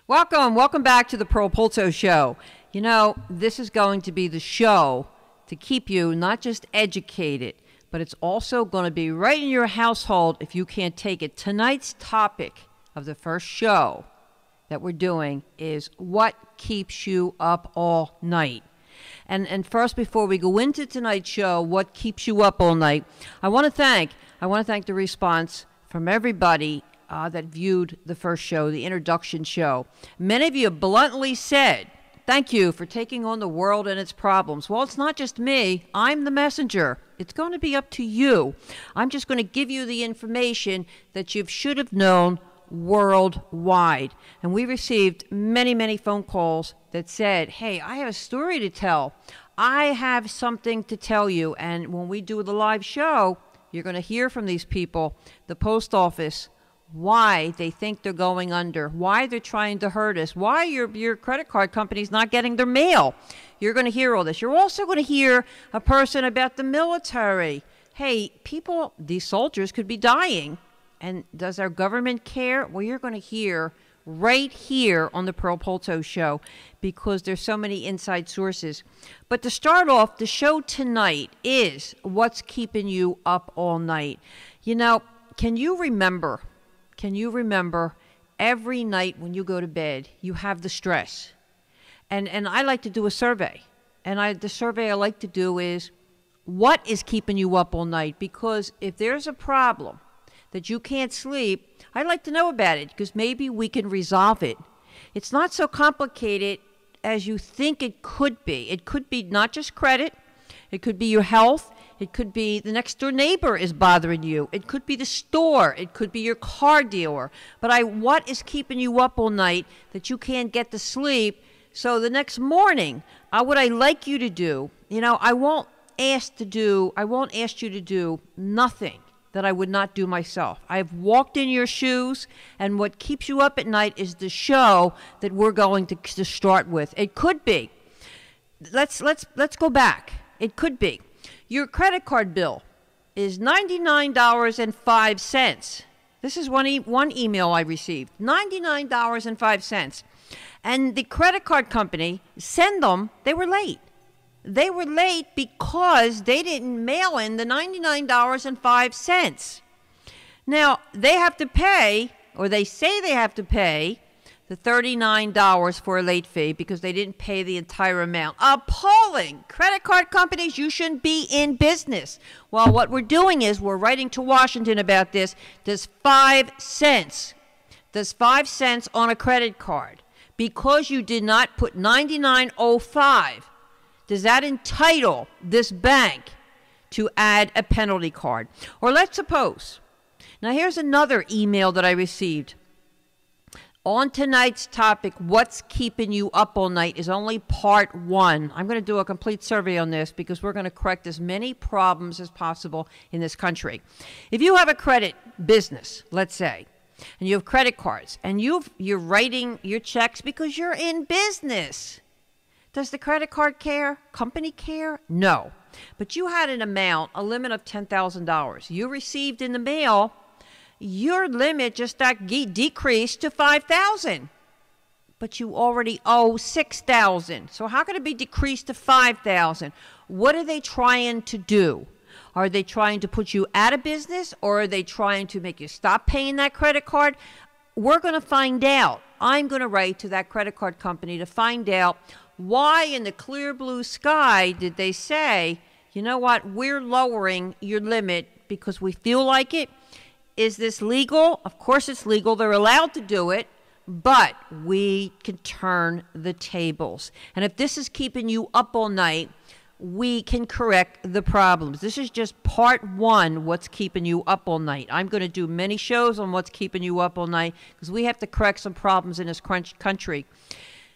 Welcome back to the Polto Show. You know, this is going to be the show to keep you not just educated, but it's also going to be right in your household if you can't take it. Tonight's topic of the first show that we're doing is what keeps you up all night. And first, before we go into tonight's show, what keeps you up all night, I want to thank the response from everybody that viewed the first show, the introduction show. Many of you bluntly said, thank you for taking on the world and its problems. Well, it's not just me. I'm the messenger. It's going to be up to you. I'm just going to give you the information that you should have known worldwide. And we received many, many phone calls that said, hey, I have a story to tell. I have something to tell you. And when we do the live show, you're going to hear from these people, the post office, why they think they're going under, why they're trying to hurt us, why your credit card company's not getting their mail. You're going to hear all this. You're also going to hear a person about the military. Hey, people, these soldiers could be dying. And does our government care? Well, you're going to hear right here on the Polto Show because there's so many inside sources. But to start off, the show tonight is what's keeping you up all night. You know, can you remember every night when you go to bed, you have the stress? And I like to do a survey. And the survey I like to do is, what is keeping you up all night? Because if there's a problem that you can't sleep, I'd like to know about it because maybe we can resolve it. It's not so complicated as you think it could be. It could be not just credit. It could be your health. It could be the next door neighbor is bothering you. It could be the store. It could be your car dealer. But what is keeping you up all night that you can't get to sleep? So the next morning, what I like you to do, you know, I won't ask you to do nothing that I would not do myself. I've walked in your shoes, and what keeps you up at night is the show that we're going to start with. It could be, let's go back. It could be your credit card bill is $99.05. This is one email I received, $99.05. And the credit card company they were late. They were late because they didn't mail in the $99.05. Now, they have to pay, or they say they have to pay, the $39 for a late fee because they didn't pay the entire amount. Appalling! Credit card companies, you shouldn't be in business. Well, what we're doing is we're writing to Washington about this. There's 5 cents. There's 5 cents on a credit card because you did not put $99.05. Does that entitle this bank to add a penalty card? Or let's suppose, now here's another email that I received. On tonight's topic, what's keeping you up all night, is only part 1. I'm going to do a complete survey on this because we're going to correct as many problems as possible in this country. If you have a credit business, let's say, and you have credit cards, and you're writing your checks because you're in business, does the credit card company care? No. But you had an amount, a limit of $10,000. You received in the mail, your limit just got decreased to $5,000. But you already owe $6,000. So how can it be decreased to $5,000? What are they trying to do? Are they trying to put you out of business, or are they trying to make you stop paying that credit card? We're going to find out. I'm going to write to that credit card company to find out why in the clear blue sky did they say, you know what, we're lowering your limit because we feel like it. Is this legal? Of course it's legal. They're allowed to do it, but we can turn the tables. And if this is keeping you up all night, we can correct the problems. This is just part 1, what's keeping you up all night. I'm going to do many shows on what's keeping you up all night because we have to correct some problems in this country.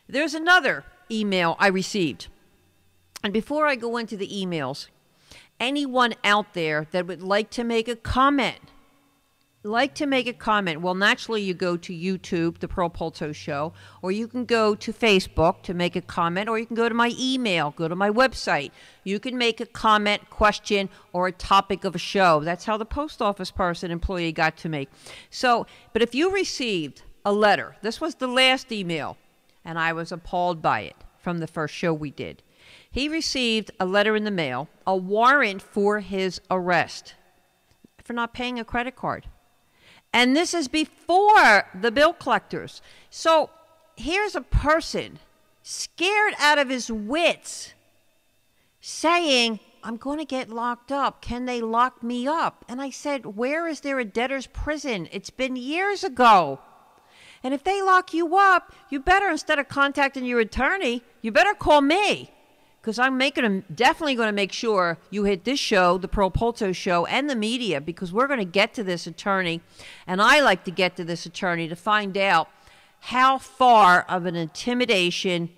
There's another email I received. And before I go into the emails, anyone out there that would like to make a comment, well, naturally you go to YouTube, the Polto Show, or you can go to Facebook to make a comment, or you can go to my email, go to my website. You can make a comment, question, or a topic of a show. That's how the post office employee got to me. So, but if you received a letter. This was the last email, and I was appalled by it from the first show we did. He received a letter in the mail, a warrant for his arrest for not paying a credit card. And this is before the bill collectors. So here's a person scared out of his wits saying, I'm going to get locked up. Can they lock me up? And I said, where is there a debtor's prison? It's been years ago. And if they lock you up, you better, instead of contacting your attorney, you better call me. Because I'm definitely going to make sure you hit this show, the Pearl Polto Show, and the media, because we're going to get to this attorney. And I like to get to this attorney to find out how far of an intimidation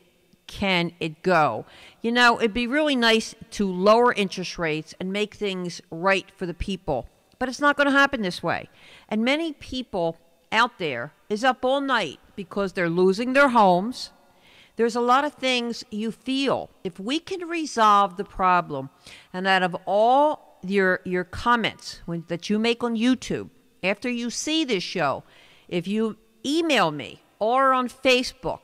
can it go. You know, it'd be really nice to lower interest rates and make things right for the people. But it's not going to happen this way. And many people out there is up all night because they're losing their homes. There's a lot of things you feel. If we can resolve the problem, and out of all your comments that you make on YouTube, after you see this show, if you email me or on Facebook,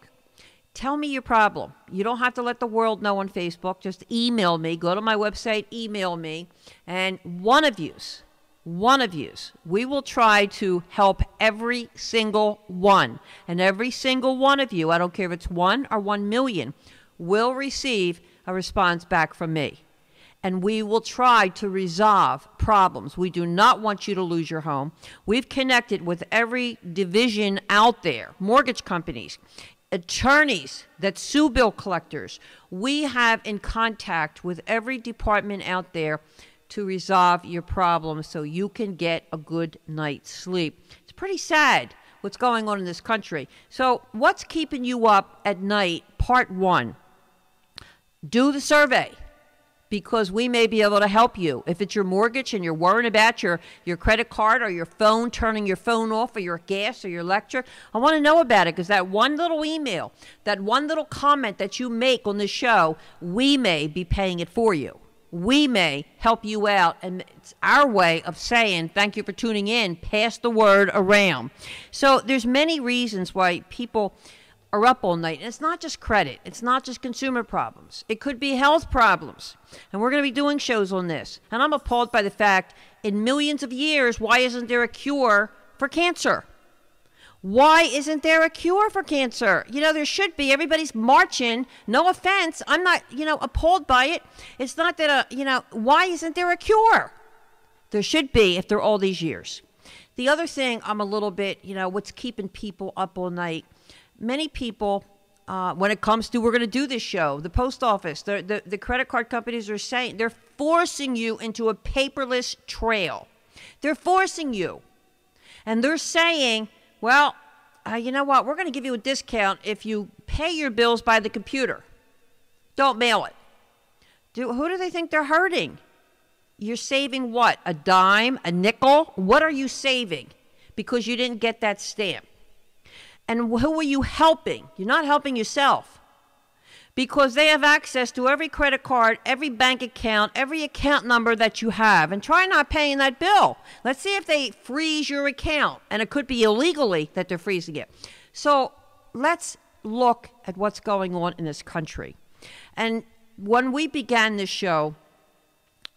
tell me your problem. You don't have to let the world know on Facebook. Just email me. Go to my website, email me, and one of yous, we will try to help every single one. And every single one of you, I don't care if it's 1 or 1 million, will receive a response back from me. And we will try to resolve problems. We do not want you to lose your home. We've connected with every division out there, mortgage companies, attorneys that sue bill collectors. We have in contact with every department out there to resolve your problems so you can get a good night's sleep. It's pretty sad what's going on in this country. So what's keeping you up at night? Part 1. Do the survey, because we may be able to help you. If it's your mortgage and you're worrying about your credit card or your phone, turning your phone off, or your gas or your electric, I want to know about it, because that one little email, that one little comment that you make on the show, we may be paying it for you. We may help you out, and it's our way of saying thank you for tuning in. Pass the word around. So there's many reasons why people are up all night. And it's not just credit. It's not just consumer problems. It could be health problems. And we're going to be doing shows on this. And I'm appalled by the fact, in millions of years, why isn't there a cure for cancer? Why isn't there a cure for cancer? You know, there should be. Everybody's marching. No offense. I'm not, appalled by it. It's not that, why isn't there a cure? There should be if they're all these years. The other thing I'm a little bit, what's keeping people up all night. Many people, when it comes to, we're going to do this show, the post office, the credit card companies are saying, they're forcing you into a paperless trail. They're forcing you. And they're saying, well, you know what? We're going to give you a discount if you pay your bills by the computer. Don't mail it. Who do they think they're hurting? You're saving what? A dime? A nickel? What are you saving? Because you didn't get that stamp. And who are you helping? You're not helping yourself. Because they have access to every credit card, every bank account, every account number that you have. And try not paying that bill. Let's see if they freeze your account. And it could be illegally that they're freezing it. So let's look at what's going on in this country. And when we began this show,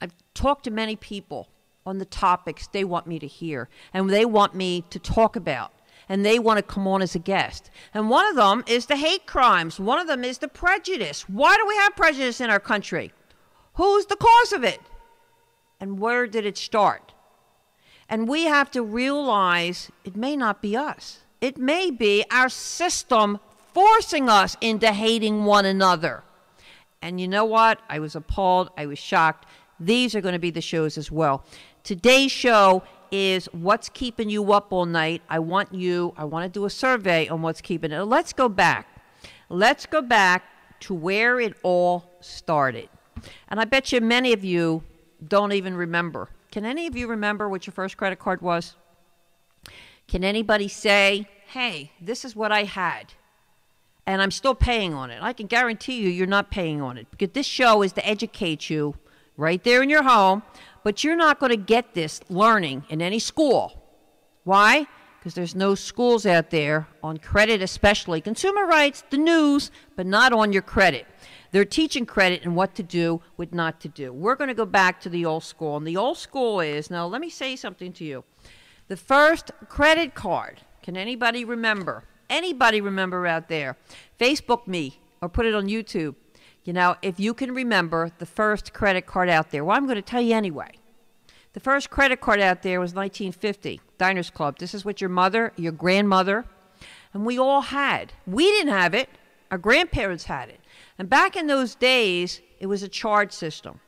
I've talked to many people on the topics they want me to hear. And they want me to talk about. And they want to come on as a guest. And one of them is the hate crimes. One of them is the prejudice. Why do we have prejudice in our country? Who's the cause of it? And where did it start? And we have to realize it may not be us. It may be our system forcing us into hating one another. And you know what? I was appalled. I was shocked. These are going to be the shows as well. Today's show is what's keeping you up all night. I want to do a survey on what's keeping it. Let's go back. Let's go back to where it all started. And I bet you many of you don't even remember. Can any of you remember what your first credit card was? Can anybody say, hey, this is what I had, and I'm still paying on it? I can guarantee you're not paying on it, because this show is to educate you right there in your home. But you're not going to get this learning in any school. Why? because there's no schools out there on credit, especially consumer rights, the news, but not on your credit. They're teaching credit and what to do, what not to do. We're going to go back to the old school. And the old school is, now let me say something to you. The first credit card, can anybody remember? Anybody remember out there? Facebook me or put it on YouTube. You know, if you can remember the first credit card out there. Well, I'm going to tell you anyway. The first credit card out there was 1950, Diners Club. This is what your mother, your grandmother, and we all had. We didn't have it. Our grandparents had it. And back in those days, it was a charge system.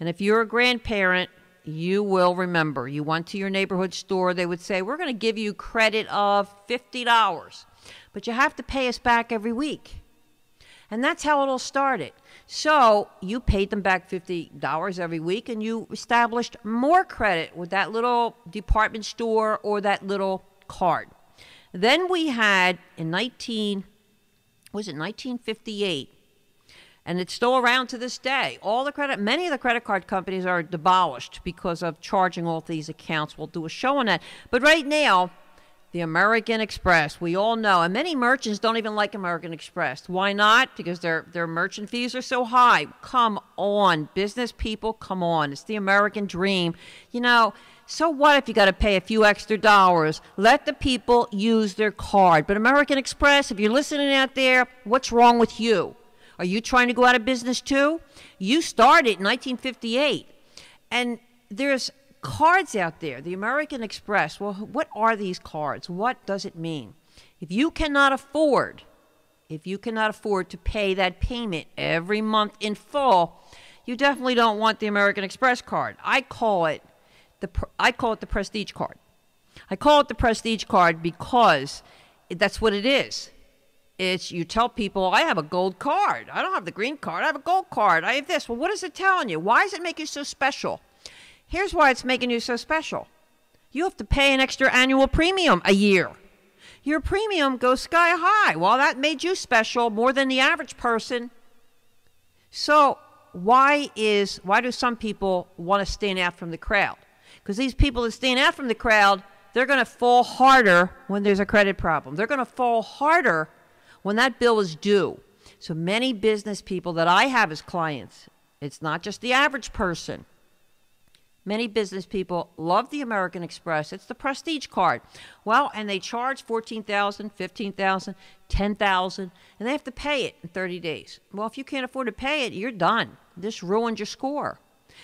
And if you're a grandparent, you will remember. You went to your neighborhood store, they would say, we're going to give you credit of $50, but you have to pay us back every week. And that's how it all started. So you paid them back $50 every week, and you established more credit with that little department store or that little card. Then we had in 1958, and it's still around to this day. Many of the credit card companies are demolished because of charging all these accounts. We'll do a show on that. But right now, the American Express, we all know, and many merchants don't even like American Express. Why not? Because their merchant fees are so high. Come on, business people, come on. It's the American dream. You know, so what if you got to pay a few extra dollars? Let the people use their card. But American Express, if you're listening out there, what's wrong with you? Are you trying to go out of business too? You started in 1958, and there's cards out there, the American Express. Well, what are these cards? What does it mean? If you cannot afford to pay that payment every month in full, you definitely don't want the American Express card. I call it the Prestige card. I call it the Prestige card because that's what it is. It's, you tell people, I have a gold card. I don't have the green card. I have a gold card. I have this. Well, what is it telling you? Why does it make you so special? Here's why it's making you so special. You have to pay an extra annual premium a year. Your premium goes sky high. Well, that made you special more than the average person. So why do some people want to stand out from the crowd? Because these people that stand out from the crowd, they're going to fall harder when there's a credit problem. They're going to fall harder when that bill is due. So many business people that I have as clients, it's not just the average person. Many business people love the American Express. It's the Prestige card. Well, and they charge $14,000, $15,000, $10,000, and they have to pay it in 30 days. Well, if you can't afford to pay it, you're done. This ruined your score.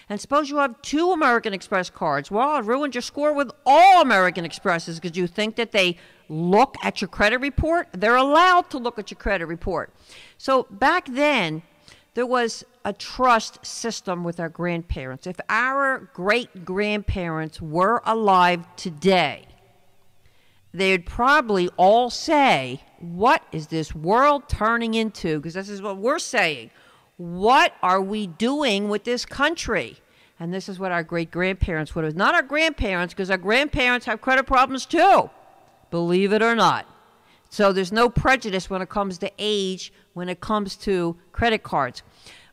And suppose you have 2 American Express cards. Well, it ruined your score with all American Expresses because you think that they look at your credit report. They're allowed to look at your credit report. So back then, there was a trust system with our grandparents. If our great-grandparents were alive today, they'd probably all say, what is this world turning into? Because this is what we're saying. What are we doing with this country? And this is what our great-grandparents would have. Not our grandparents, because our grandparents have credit problems too, believe it or not. So there's no prejudice when it comes to age, when it comes to credit cards.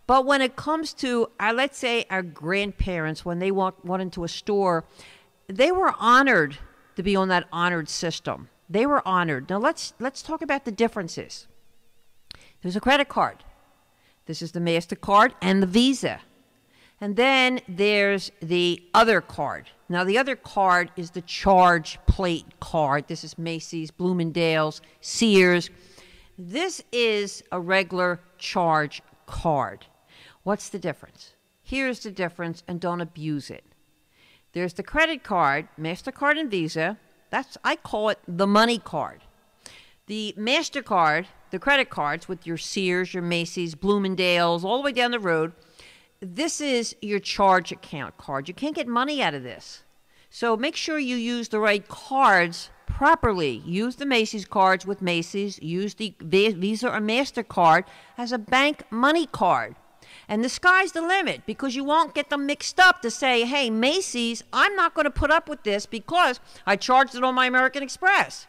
But when it comes to, let's say, our grandparents, when they went into a store, they were honored to be on that honored system. They were honored. Now let's talk about the differences. There's a credit card. This is the MasterCard and the Visa. And then there's the other card. Now, the other card is the charge plate card. This is Macy's, Bloomingdale's, Sears. This is a regular charge card. What's the difference? Here's the difference, and don't abuse it. There's the credit card, MasterCard and Visa. I call it the money card. The MasterCard, the credit cards with your Sears, your Macy's, Bloomingdale's, all the way down the road, this is your charge account card. You can't get money out of this. So make sure you use the right cards properly. Use the Macy's cards with Macy's. Use the Visa or MasterCard as a bank money card. And the sky's the limit, because you won't get them mixed up to say, hey, Macy's, I'm not going to put up with this because I charged it on my American Express.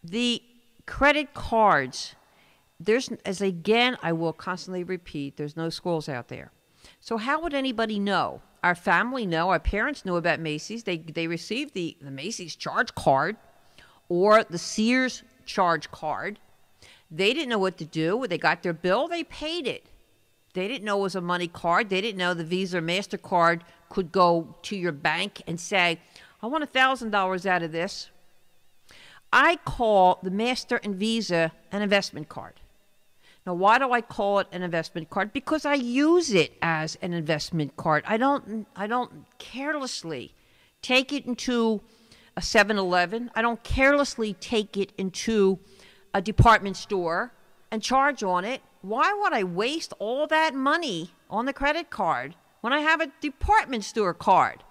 The credit cards, I will constantly repeat, there's no schools out there. So how would anybody know? Our family know, our parents knew about Macy's. They received the Macy's charge card. or the Sears charge card. They didn't know what to do. When they got their bill, they paid it. They didn't know it was a money card. They didn't know the Visa or MasterCard could go to your bank and say, I want $1,000 out of this. I call the Master and Visa an investment card. Now, why do I call it an investment card? Because I use it as an investment card. I don't carelessly take it into a 7-Eleven. I don't carelessly take it into a department store and charge on it. Why would I waste all that money on the credit card when I have a department store card?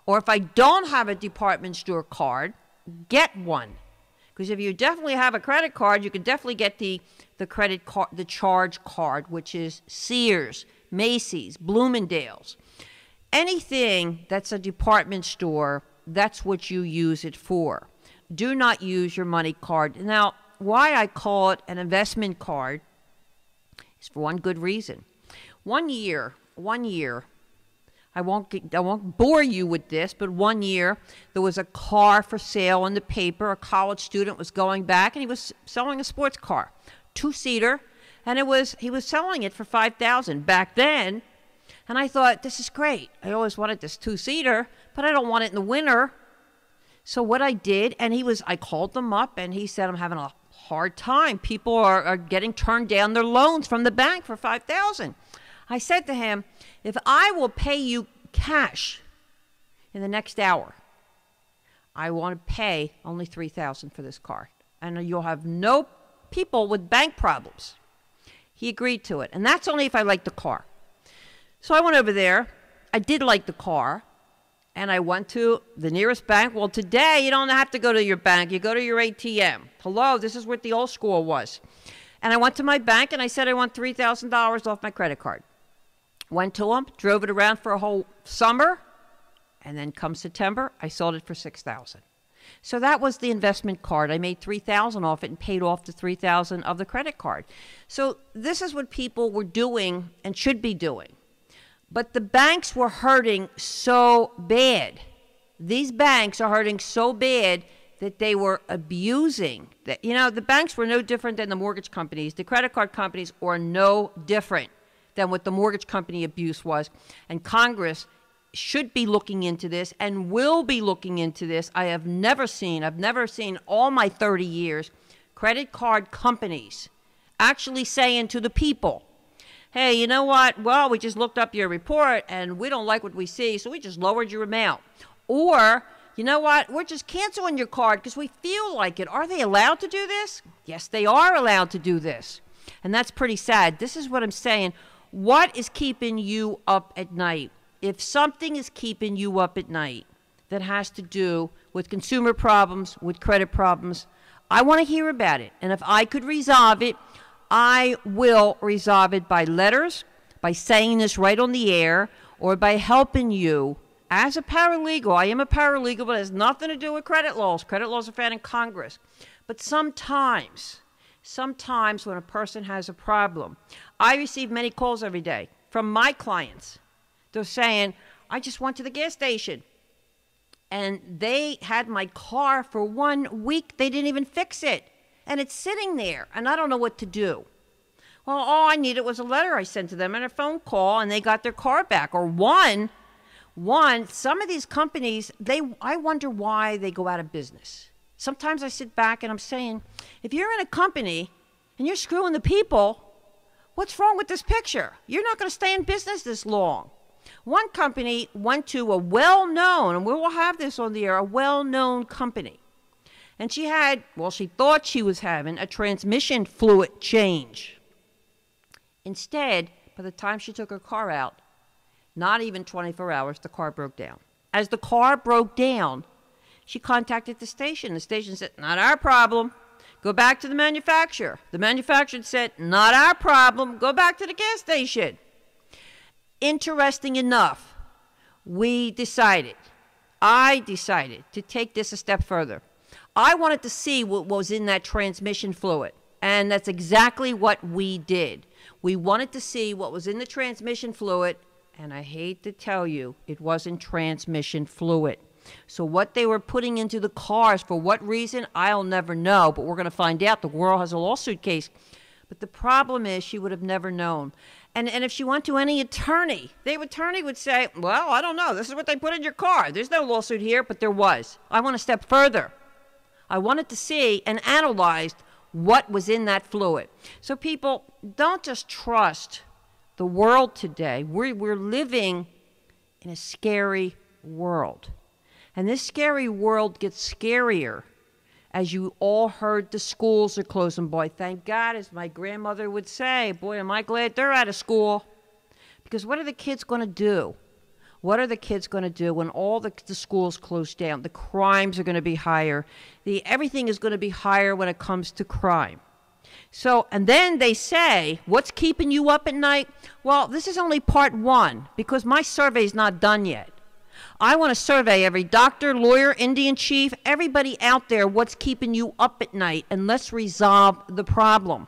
Or if I don't have a department store card, get one. Because if you definitely have a credit card, you can definitely get the credit card, the charge card, which is Sears, Macy's, Bloomingdale's. Anything that's a department store, that's what you use it for. Do not use your money card. Now, why I call it an investment card is for one good reason. One year, I won't bore you with this, but one year there was a car for sale in the paper. A college student was going back, and he was selling a sports car, 2-seater, and he was selling it for $5,000 back then. And I thought, this is great. I always wanted this 2-seater, but I don't want it in the winter. So what I did, I called them up, and he said, I'm having a hard time. People are getting turned down their loans from the bank for $5,000. I said to him, if I will pay you cash in the next hour, I want to pay only $3,000 for this car. And you'll have no people with bank problems. He agreed to it. And that's only if I like the car. So I went over there. I did like the car. And I went to the nearest bank. Well, today you don't have to go to your bank. You go to your ATM. Hello, this is what the old school was. And I went to my bank and I said I want $3,000 off my credit card. Went to them, drove it around for a whole summer, and then come September, I sold it for $6,000. So that was the investment card. I made $3,000 off it and paid off the $3,000 of the credit card. So this is what people were doing and should be doing. But the banks were hurting so bad. These banks are hurting so bad that they were abusing. The banks were no different than the mortgage companies. The credit card companies were no different than what the mortgage company abuse was. And Congress should be looking into this and will be looking into this. I've never seen all my 30 years, credit card companies actually saying to the people, hey, you know what? Well, we just looked up your report and we don't like what we see, so we just lowered your amount. Or, you know what? We're just canceling your card because we feel like it. Are they allowed to do this? Yes, they are allowed to do this. And that's pretty sad. This is what I'm saying. What is keeping you up at night? If something is keeping you up at night that has to do with consumer problems, with credit problems, I want to hear about it. And if I could resolve it, I will resolve it by letters, by saying this right on the air, or by helping you as a paralegal. I am a paralegal, but it has nothing to do with credit laws. Credit laws are found in Congress. But sometimes when a person has a problem, I receive many calls every day from my clients. They're saying, I just went to the gas station, and they had my car for 1 week. They didn't even fix it. And it's sitting there, and I don't know what to do. Well, all I needed was a letter I sent to them and a phone call, and they got their car back. Or some of these companies, I wonder why they go out of business. Sometimes I sit back and I'm saying, if you're in a company and you're screwing the people, what's wrong with this picture? You're not going to stay in business this long. One company went to a well-known, and we will have this on the air, a well-known company. And she thought she was having a transmission fluid change. Instead, by the time she took her car out, not even 24 hours, the car broke down. As the car broke down, she contacted the station. The station said, not our problem. Go back to the manufacturer. The manufacturer said, not our problem. Go back to the gas station. Interesting enough, I decided to take this a step further. I wanted to see what was in that transmission fluid, and that's exactly what we did. We wanted to see what was in the transmission fluid, and I hate to tell you, it wasn't transmission fluid. So what they were putting into the cars, for what reason, I'll never know. But we're going to find out. The world has a lawsuit case. But the problem is she would have never known. And if she went to any attorney, the attorney would say, well, I don't know. This is what they put in your car. There's no lawsuit here, but there was. I want to step further. I wanted to see and analyze what was in that fluid. So people, don't just trust the world today. We're living in a scary world. And this scary world gets scarier. As you all heard, the schools are closing. Boy, thank God, as my grandmother would say, boy, am I glad they're out of school. Because what are the kids going to do? What are the kids going to do when all the schools close down? The crimes are going to be higher. Everything is going to be higher when it comes to crime. So, and then they say, what's keeping you up at night? Well, this is only part one, because my survey is not done yet. I want to survey every doctor, lawyer, Indian chief, everybody out there, what's keeping you up at night, and let's resolve the problem.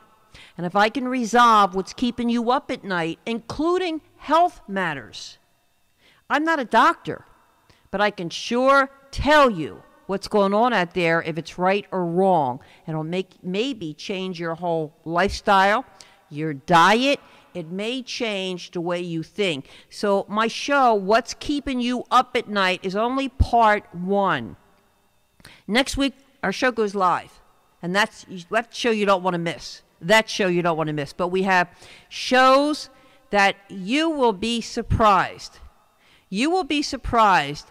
And if I can resolve what's keeping you up at night, including health matters. I'm not a doctor, but I can sure tell you what's going on out there, if it's right or wrong. And it'll maybe change your whole lifestyle, your diet. It may change the way you think. So my show, What's Keeping You Up at Night, is only part one. Next week, our show goes live. And that's that show you don't want to miss. That show you don't want to miss. But we have shows that you will be surprised. You will be surprised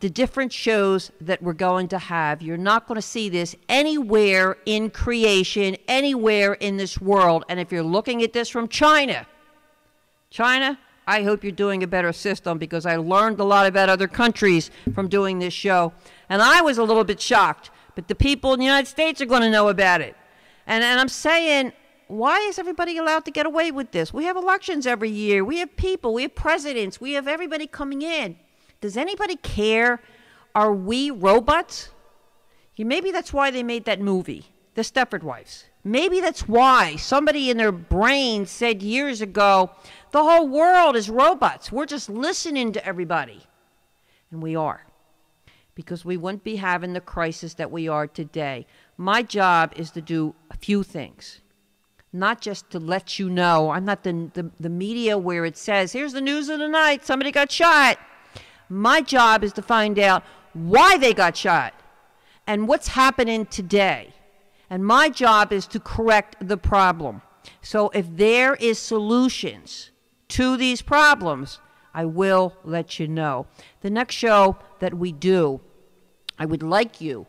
the different shows that we're going to have. You're not going to see this anywhere in creation, anywhere in this world. And if you're looking at this from China, I hope you're doing a better system, because I learned a lot about other countries from doing this show. And I was a little bit shocked, but the people in the United States are going to know about it. And I'm saying, why is everybody allowed to get away with this? We have elections every year. We have people. We have presidents. We have everybody coming in. Does anybody care? Are we robots? Maybe that's why they made that movie, The Stepford Wives. Maybe that's why somebody in their brain said years ago, the whole world is robots. We're just listening to everybody. And we are. Because we wouldn't be having the crisis that we are today. My job is to do a few things. Not just to let you know. I'm not the media where it says, here's the news of the night, somebody got shot. My job is to find out why they got shot and what's happening today. And my job is to correct the problem. So if there is solutions to these problems, I will let you know. The next show that we do, I would like you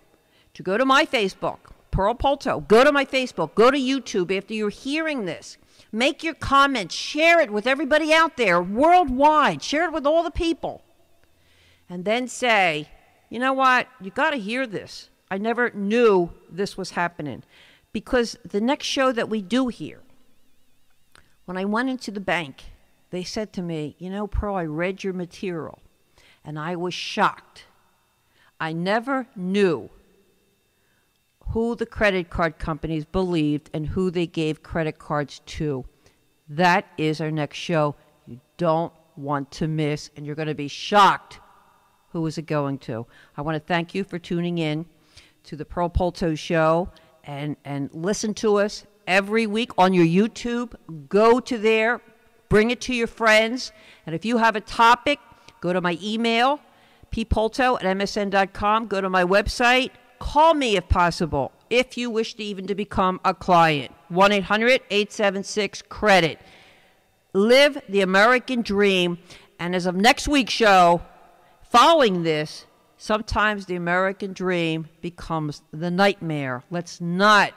to go to my Facebook, Pearl Polto. Go to my Facebook. Go to YouTube after you're hearing this. Make your comments. Share it with everybody out there worldwide. Share it with all the people. And then say, you know what? You got to hear this. I never knew this was happening. Because the next show that we do here, when I went into the bank, they said to me, you know, Pearl, I read your material, and I was shocked. I never knew who the credit card companies believed and who they gave credit cards to. That is our next show. You don't want to miss, and you're going to be shocked. Who is it going to? I want to thank you for tuning in to the Pearl Polto Show, and listen to us every week on your YouTube. Go to there, bring it to your friends, and if you have a topic, go to my email, ppolto@msn.com. Go to my website. Call me if possible, if you wish to even to become a client. 1-800-876-CREDIT. Live the American dream, and as of next week's show, following this, sometimes the American dream becomes the nightmare. Let's not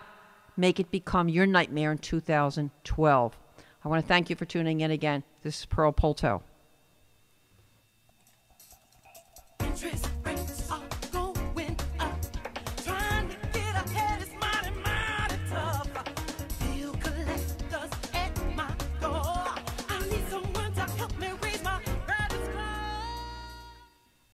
make it become your nightmare in 2012. I want to thank you for tuning in again. This is Pearl Polto.